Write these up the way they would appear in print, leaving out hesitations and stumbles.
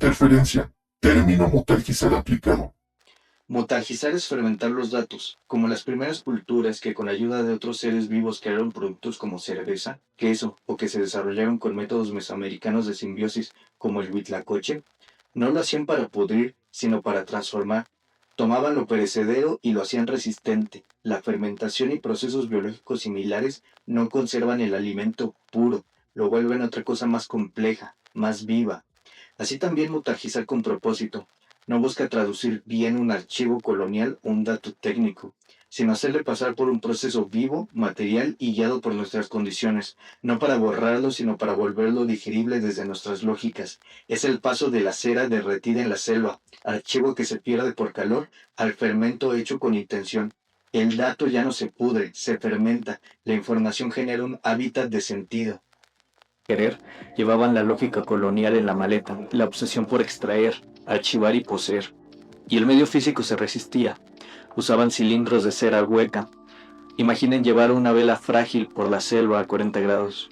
Interferencia. Término mutalgizar aplicado. Mutalgizar es fermentar los datos, como las primeras culturas que con ayuda de otros seres vivos crearon productos como cerveza, queso o que se desarrollaron con métodos mesoamericanos de simbiosis como el huitlacoche. No lo hacían para pudrir, sino para transformar. Tomaban lo perecedero y lo hacían resistente. La fermentación y procesos biológicos similares no conservan el alimento puro, lo vuelven otra cosa más compleja, más viva. Así también mutajizar con propósito. No busca traducir bien un archivo colonial o un dato técnico, sino hacerle pasar por un proceso vivo, material y guiado por nuestras condiciones, no para borrarlo, sino para volverlo digerible desde nuestras lógicas. Es el paso de la cera derretida en la selva, archivo que se pierde por calor, al fermento hecho con intención. El dato ya no se pudre, se fermenta, la información genera un hábitat de sentido. Querer, llevaban la lógica colonial en la maleta, la obsesión por extraer, archivar y poseer. Y el medio físico se resistía. Usaban cilindros de cera hueca. Imaginen llevar una vela frágil por la selva a 40 grados.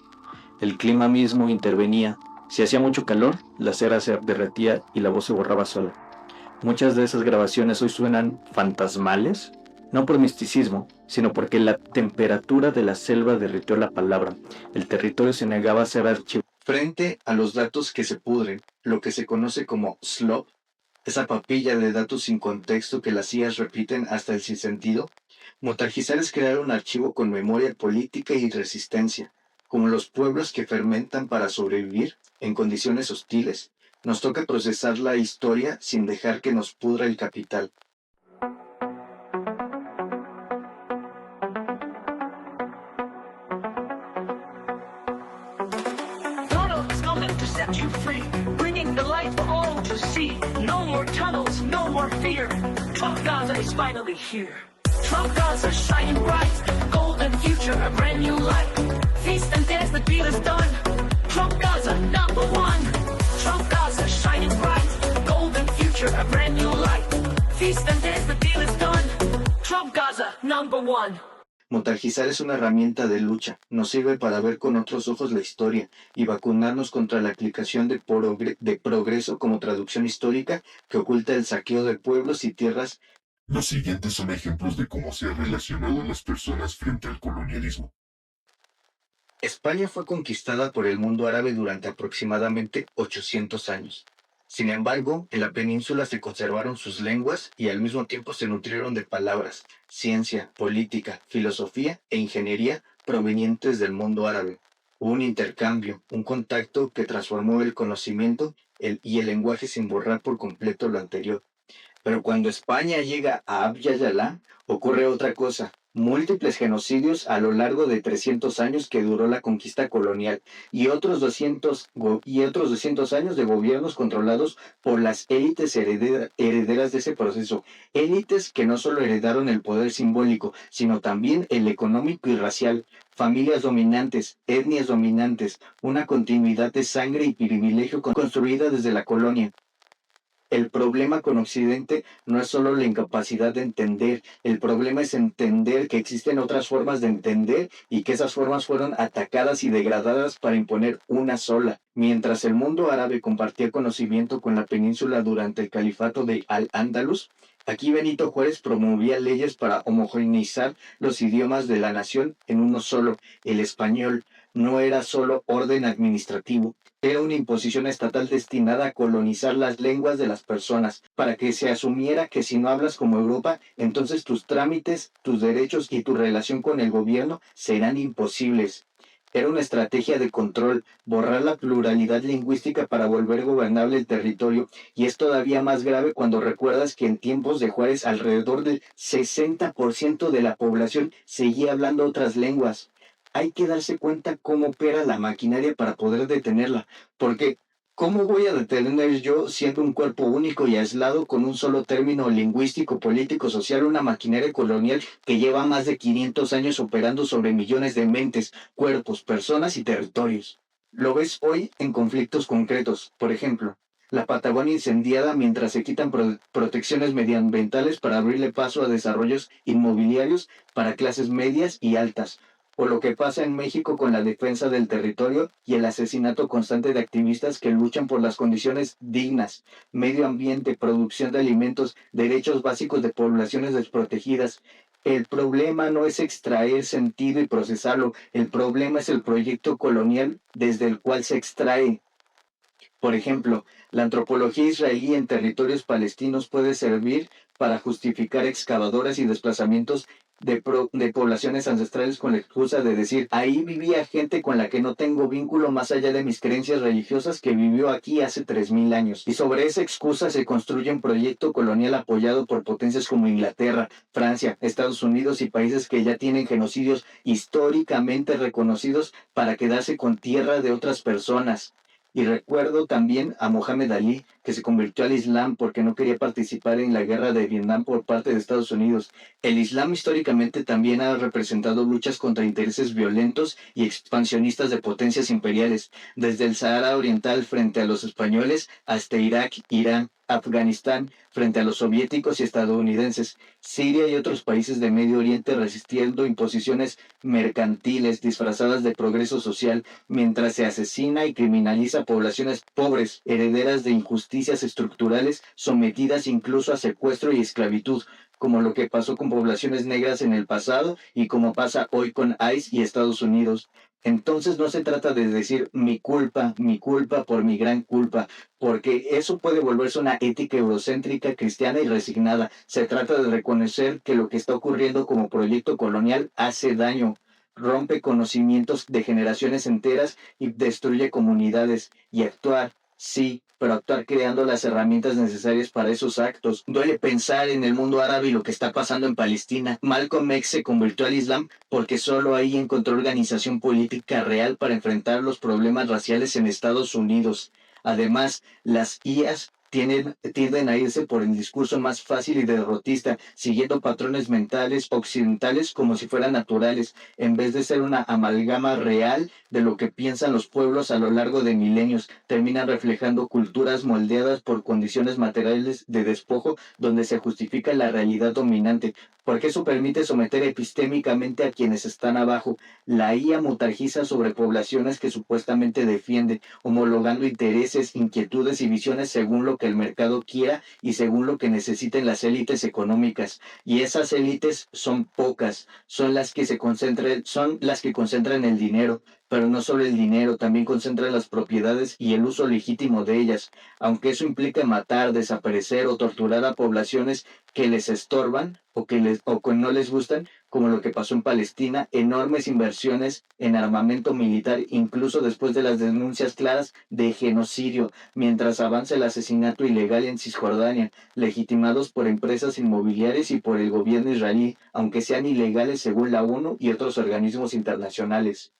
El clima mismo intervenía. Si hacía mucho calor, la cera se derretía y la voz se borraba sola. Muchas de esas grabaciones hoy suenan fantasmales, no por misticismo, sino porque la temperatura de la selva derritió la palabra. El territorio se negaba a ser archivado. Frente a los datos que se pudren, lo que se conoce como slop, esa papilla de datos sin contexto que las IAs repiten hasta el sinsentido, mutajizar es crear un archivo con memoria política y resistencia, como los pueblos que fermentan para sobrevivir en condiciones hostiles. Nos toca procesar la historia sin dejar que nos pudra el capital. Set you free, bringing the light for all to see. No more tunnels, no more fear. Trump Gaza is finally here. Trump Gaza shining bright, golden future, a brand new light. Feast and dance, the deal is done. Trump Gaza, number one. Trump Gaza shining bright, golden future, a brand new light. Feast and dance, the deal is done. Trump Gaza, number one. Mutajizar es una herramienta de lucha, nos sirve para ver con otros ojos la historia y vacunarnos contra la aplicación de progreso como traducción histórica que oculta el saqueo de pueblos y tierras. Los siguientes son ejemplos de cómo se ha relacionado a las personas frente al colonialismo. España fue conquistada por el mundo árabe durante aproximadamente 800 años. Sin embargo, en la península se conservaron sus lenguas y al mismo tiempo se nutrieron de palabras, ciencia, política, filosofía e ingeniería provenientes del mundo árabe. Hubo un intercambio, un contacto que transformó el conocimiento y el lenguaje sin borrar por completo lo anterior. Pero cuando España llega a Abya Yala, ocurre otra cosa. Múltiples genocidios a lo largo de 300 años que duró la conquista colonial y otros 200 años de gobiernos controlados por las élites herederas de ese proceso. Élites que no solo heredaron el poder simbólico, sino también el económico y racial. Familias dominantes, etnias dominantes, una continuidad de sangre y privilegio construida desde la colonia. El problema con Occidente no es solo la incapacidad de entender, el problema es entender que existen otras formas de entender y que esas formas fueron atacadas y degradadas para imponer una sola. Mientras el mundo árabe compartía conocimiento con la península durante el califato de Al-Ándalus, aquí Benito Juárez promovía leyes para homogeneizar los idiomas de la nación en uno solo, el español. No era solo orden administrativo, era una imposición estatal destinada a colonizar las lenguas de las personas, para que se asumiera que si no hablas como Europa, entonces tus trámites, tus derechos y tu relación con el gobierno serán imposibles. Era una estrategia de control, borrar la pluralidad lingüística para volver gobernable el territorio, y es todavía más grave cuando recuerdas que en tiempos de Juárez alrededor del 60% de la población seguía hablando otras lenguas. Hay que darse cuenta cómo opera la maquinaria para poder detenerla, porque ¿cómo voy a detener yo, siendo un cuerpo único y aislado con un solo término lingüístico, político, social, una maquinaria colonial que lleva más de 500 años operando sobre millones de mentes, cuerpos, personas y territorios? Lo ves hoy en conflictos concretos, por ejemplo, la Patagonia incendiada mientras se quitan protecciones medioambientales para abrirle paso a desarrollos inmobiliarios para clases medias y altas. o lo que pasa en México con la defensa del territorio y el asesinato constante de activistas que luchan por las condiciones dignas, medio ambiente, producción de alimentos, derechos básicos de poblaciones desprotegidas. El problema no es extraer sentido y procesarlo, el problema es el proyecto colonial desde el cual se extrae. Por ejemplo, la antropología israelí en territorios palestinos puede servir para justificar excavadoras y desplazamientos de poblaciones ancestrales con la excusa de decir, ahí vivía gente con la que no tengo vínculo más allá de mis creencias religiosas que vivió aquí hace 3000 años. Y sobre esa excusa se construye un proyecto colonial apoyado por potencias como Inglaterra, Francia, Estados Unidos y países que ya tienen genocidios históricamente reconocidos para quedarse con tierra de otras personas. Y recuerdo también a Mohamed Ali, que se convirtió al Islam porque no quería participar en la guerra de Vietnam por parte de Estados Unidos. El Islam históricamente también ha representado luchas contra intereses violentos y expansionistas de potencias imperiales, desde el Sahara Oriental frente a los españoles hasta Irak, Irán, Afganistán frente a los soviéticos y estadounidenses, Siria y otros países de Medio Oriente resistiendo imposiciones mercantiles disfrazadas de progreso social, mientras se asesina y criminaliza poblaciones pobres, herederas de injusticias estructurales, sometidas incluso a secuestro y esclavitud, como lo que pasó con poblaciones negras en el pasado y como pasa hoy con ICE y Estados Unidos. Entonces no se trata de decir mi culpa por mi gran culpa, porque eso puede volverse una ética eurocéntrica, cristiana y resignada. Se trata de reconocer que lo que está ocurriendo como proyecto colonial hace daño, rompe conocimientos de generaciones enteras y destruye comunidades, y actuar, sí, pero actuar creando las herramientas necesarias para esos actos. Duele pensar en el mundo árabe y lo que está pasando en Palestina. Malcolm X se convirtió al Islam porque solo ahí encontró organización política real para enfrentar los problemas raciales en Estados Unidos. Además, las IAs tienden a irse por el discurso más fácil y derrotista, siguiendo patrones mentales occidentales como si fueran naturales, en vez de ser una amalgama real de lo que piensan los pueblos a lo largo de milenios. Terminan reflejando culturas moldeadas por condiciones materiales de despojo donde se justifica la realidad dominante, porque eso permite someter epistémicamente a quienes están abajo. La IA mutarjiza sobre poblaciones que supuestamente defiende, homologando intereses, inquietudes y visiones según lo que el mercado quiera y según lo que necesiten las élites económicas. Y esas élites son pocas, son las que concentran el dinero, pero no solo el dinero, también concentran las propiedades y el uso legítimo de ellas, aunque eso implica matar, desaparecer o torturar a poblaciones que les estorban o que no les gustan, como lo que pasó en Palestina, enormes inversiones en armamento militar, incluso después de las denuncias claras de genocidio, mientras avanza el asesinato ilegal en Cisjordania, legitimados por empresas inmobiliarias y por el gobierno israelí, aunque sean ilegales según la ONU y otros organismos internacionales.